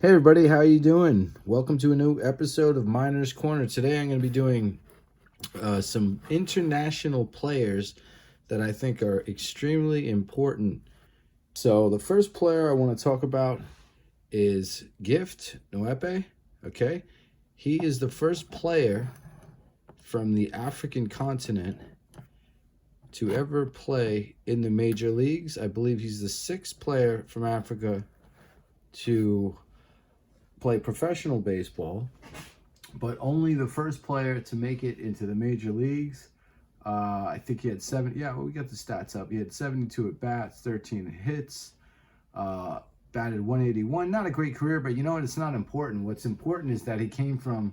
Hey everybody, how you doing? Welcome to a new episode of Miners Corner. Today I'm going to be doing some international players that I think are extremely important. So the first player I want to talk about is Gift Ngoepe. Okay, he is the first player from the African continent to ever play in the major leagues. I believe he's the sixth player from Africa to play professional baseball, but only the first player to make it into the major leagues. I think he had seven. Yeah, well, we got the stats up. He had 72 at bats, 13 hits, batted 181. Not a great career, but you know what? It's not important. What's important is that he came from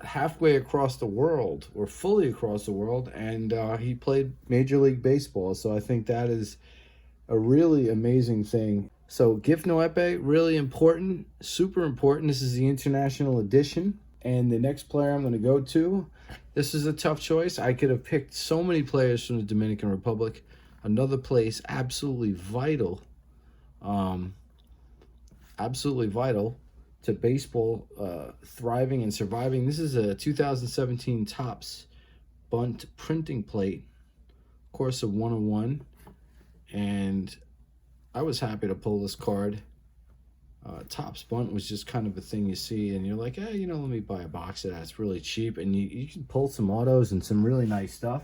halfway across the world, or fully across the world, and he played Major League Baseball. So I think that is a really amazing thing. So Gift Ngoepe, really important, super important. This is the international edition. And the next player I'm going to go to, this is a tough choice. I could have picked so many players from the Dominican Republic. Another place absolutely vital, absolutely vital to baseball thriving and surviving. This is a 2017 Topps bunt printing plate, course of 101. And I was happy to pull this card. Topps bunt was just kind of a thing you see, and you're like, hey, you know, let me buy a box of that. It's really cheap, and you can pull some autos and some really nice stuff.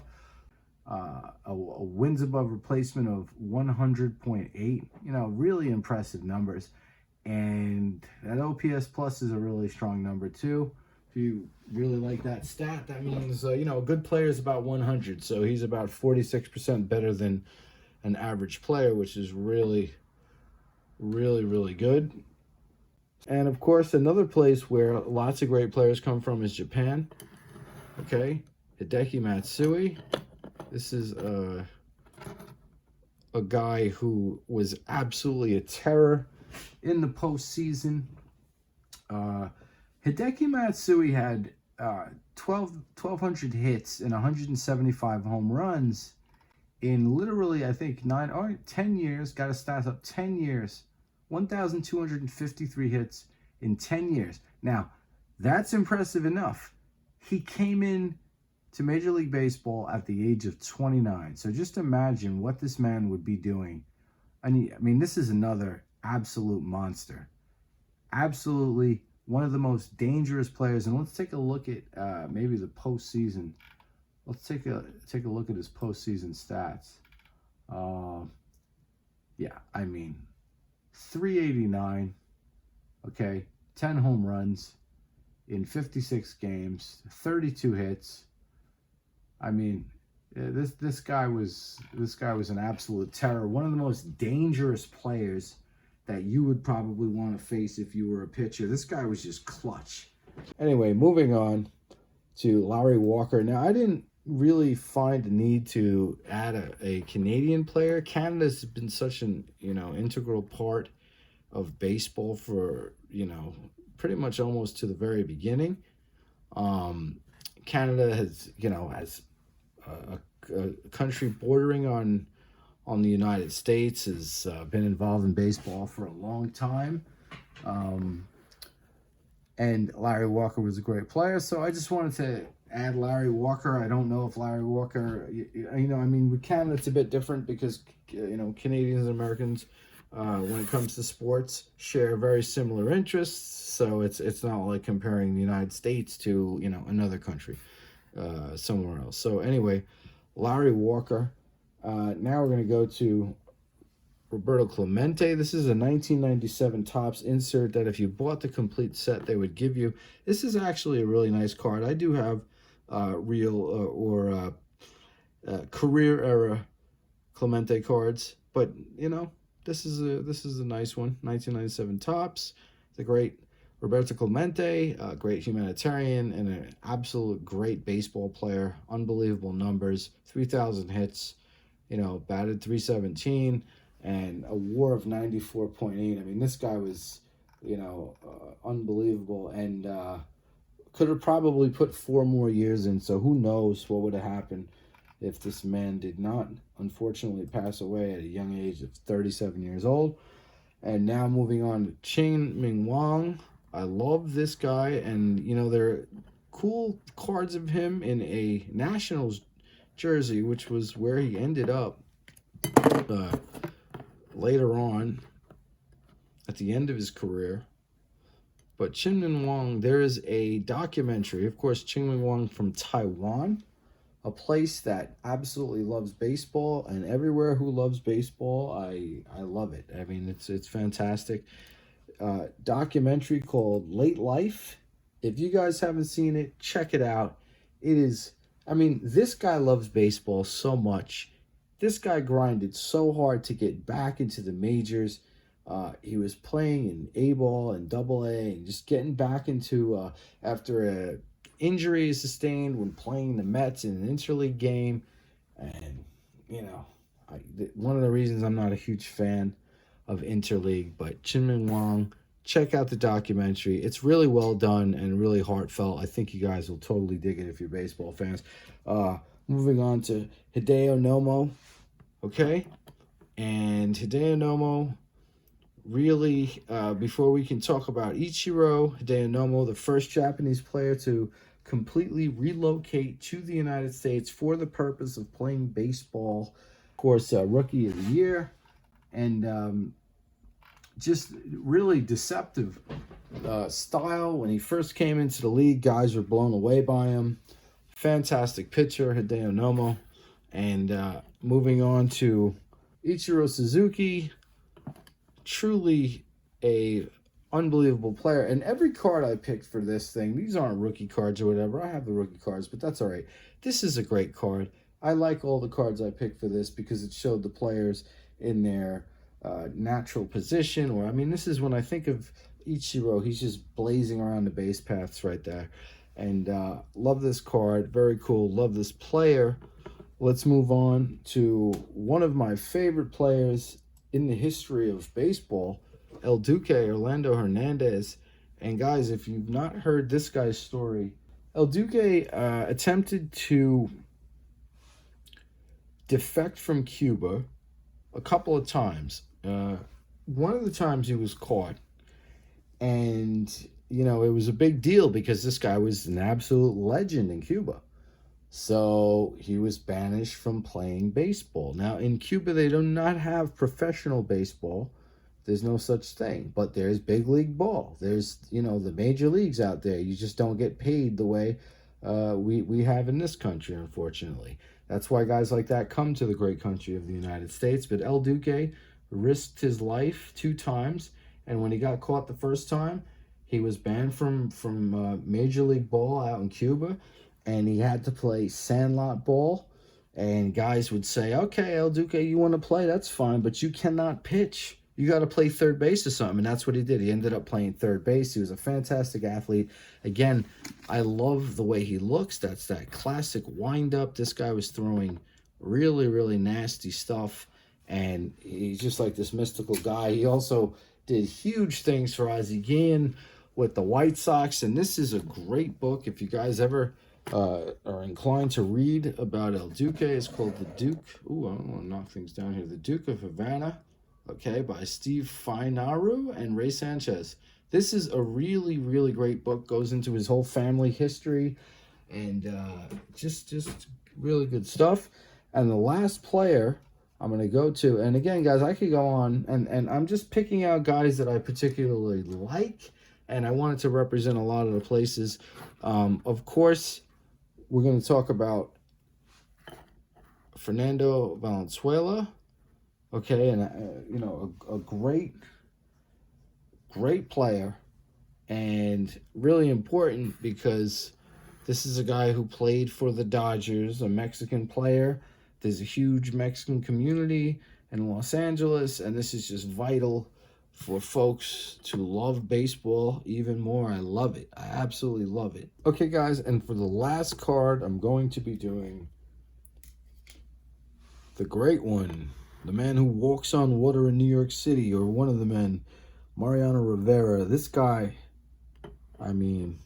A wins above replacement of 100.8. You know, really impressive numbers. And that OPS plus is a really strong number too. If you really like that stat, that means you know, a good player is about 100, so he's about 46% better than an average player, which is really, really good. And of course, another place where lots of great players come from is Japan. Okay, Hideki Matsui. This is a guy who was absolutely a terror in the postseason. Hideki Matsui had 1,200 hits and 175 home runs in literally, I think, 9 or 10 years. Got his stats up. 10 years, 1,253 hits in 10 years. Now, that's impressive enough. He came in to Major League Baseball at the age of 29. So just imagine what this man would be doing. I mean, this is another absolute monster. Absolutely one of the most dangerous players. And let's take a look at maybe the postseason. Let's take a look at his postseason stats. Yeah, I mean, 389. Okay, 10 home runs in 56 games, 32 hits. I mean, this guy was an absolute terror. One of the most dangerous players that you would probably want to face if you were a pitcher. This guy was just clutch. Anyway, moving on to Larry Walker. Now, I didn't really find a need to add a Canadian player. Canada's been such an, you know, integral part of baseball for, you know, pretty much almost to the very beginning. Canada has, you know, as a country bordering on the United States, has been involved in baseball for a long time. And Larry Walker was a great player, so I just wanted to add Larry Walker. I don't know if Larry Walker, you know, I mean, with Canada it's a bit different because, you know, Canadians and Americans, when it comes to sports, share very similar interests. So it's not like comparing the United States to, you know, another country somewhere else. So anyway, Larry Walker. Now we're going to go to Roberto Clemente. This is a 1997 Topps insert that if you bought the complete set, they would give you. This is actually a really nice card. I do have real or career era Clemente cards, but you know, this is a nice one. 1997 Topps. The great Roberto Clemente, a great humanitarian and an absolute great baseball player. Unbelievable numbers. 3,000 hits. You know, batted 317 and a WAR of 94.8. I mean, this guy was, you know, unbelievable, and could have probably put 4 more years in. So who knows what would have happened if this man did not, unfortunately, pass away at a young age of 37 years old. And now moving on to Ming Wang. I love this guy, and you know there are cool cards of him in a Nationals jersey, which was where he ended up later on at the end of his career. But Chien-Ming Wang, there is a documentary, of course, Chien-Ming Wang from Taiwan, a place that absolutely loves baseball, and everywhere who loves baseball, I love it. I mean, it's fantastic. Documentary called Late Life. If you guys haven't seen it, check it out. It is, I mean, this guy loves baseball so much. This guy grinded so hard to get back into the majors. He was playing in A-ball and Double-A and just getting back into after a injury sustained when playing the Mets in an interleague game. And, you know, one of the reasons I'm not a huge fan of interleague, but Chien-Ming Wang, check out the documentary. It's really well done and really heartfelt. I think you guys will totally dig it if you're baseball fans. Moving on to Hideo Nomo, okay? And Hideo Nomo, really, before we can talk about Ichiro, Hideo Nomo, the first Japanese player to completely relocate to the United States for the purpose of playing baseball. Of course, Rookie of the Year. And just really deceptive style. When he first came into the league, guys were blown away by him. Fantastic pitcher, Hideo Nomo. And moving on to Ichiro Suzuki, truly a unbelievable player. And every card I picked for this thing, these aren't rookie cards or whatever. I have the rookie cards, but that's all right. This is a great card. I like all the cards I picked for this because it showed the players in their natural position. Or, I mean, this is when I think of Ichiro, he's just blazing around the base paths right there. And love this card. Very cool. Love this player. Let's move on to one of my favorite players in the history of baseball, El Duque, Orlando Hernandez. And guys, if you've not heard this guy's story, El Duque attempted to defect from Cuba a couple of times. One of the times he was caught, and you know, it was a big deal because this guy was an absolute legend in Cuba. So he was banished from playing baseball. Now, in Cuba, they do not have professional baseball. There's no such thing. But there's big league ball. There's, you know, the major leagues out there. You just don't get paid the way we have in this country, unfortunately. That's why guys like that come to the great country of the United States. But El Duque risked his life 2 times. And when he got caught the first time, he was banned from Major League Ball out in Cuba. And he had to play sandlot ball. And guys would say, okay, El Duque, you want to play? That's fine, but you cannot pitch. You got to play third base or something. And that's what he did. He ended up playing third base. He was a fantastic athlete. Again, I love the way he looks. That's that classic wind-up. This guy was throwing really, really nasty stuff. And he's just like this mystical guy. He also did huge things for Ozzie Guillen with the White Sox. And this is a great book. If you guys ever are inclined to read about El Duque, it's called The Duke. Ooh, I don't want to knock things down here. The Duke of Havana, okay, by Steve Finaru and Ray Sanchez. This is a really, really great book. Goes into his whole family history and just really good stuff. And the last player I'm going to go to, and again, guys, I could go on, and I'm just picking out guys that I particularly like, and I wanted to represent a lot of the places. Of course, we're going to talk about Fernando Valenzuela, okay, and you know, a great player, and really important because this is a guy who played for the Dodgers, a Mexican player. There's a huge Mexican community in Los Angeles, and this is just vital for folks to love baseball even more. I love it. I absolutely love it. Okay, guys, and for the last card, I'm going to be doing the great one, the man who walks on water in New York City, or one of the men, Mariano Rivera. This guy, I mean,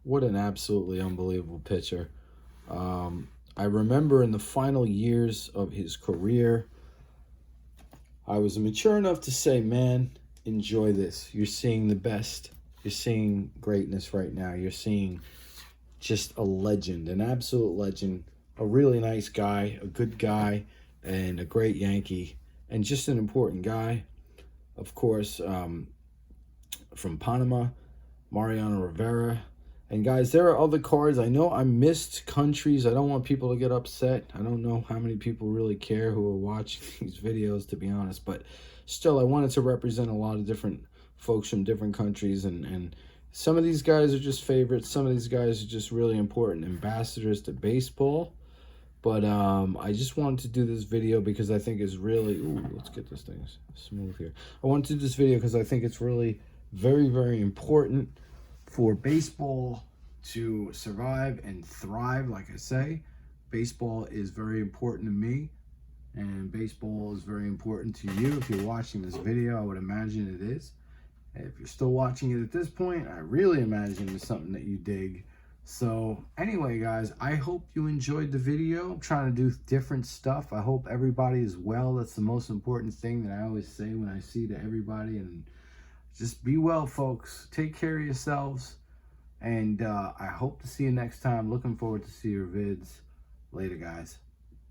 what an absolutely unbelievable pitcher. I remember in the final years of his career, I was mature enough to say, man, enjoy this. You're seeing the best. You're seeing greatness right now. You're seeing just a legend, an absolute legend, a really nice guy, a good guy, and a great Yankee, and just an important guy. Of course, from Panama, Mariano Rivera. And guys, there are other cards. I know I missed countries. I don't want people to get upset. I don't know how many people really care who are watching these videos, to be honest. But still, I wanted to represent a lot of different folks from different countries. And some of these guys are just favorites. Some of these guys are just really important ambassadors to baseball. But I just wanted to do this video because I think it's really... Ooh, let's get this thing smooth here. I wanted to do this video because I think it's really very, very important for baseball to survive and thrive. Like I say, baseball is very important to me, and baseball is very important to you. If you're watching this video, I would imagine it is. If you're still watching it at this point, I really imagine it's something that you dig. So anyway, guys, I hope you enjoyed the video. I'm trying to do different stuff. I hope everybody is well. That's the most important thing that I always say when I see to everybody. And just be well, folks. Take care of yourselves. And I hope to see you next time. Looking forward to see your vids. Later, guys.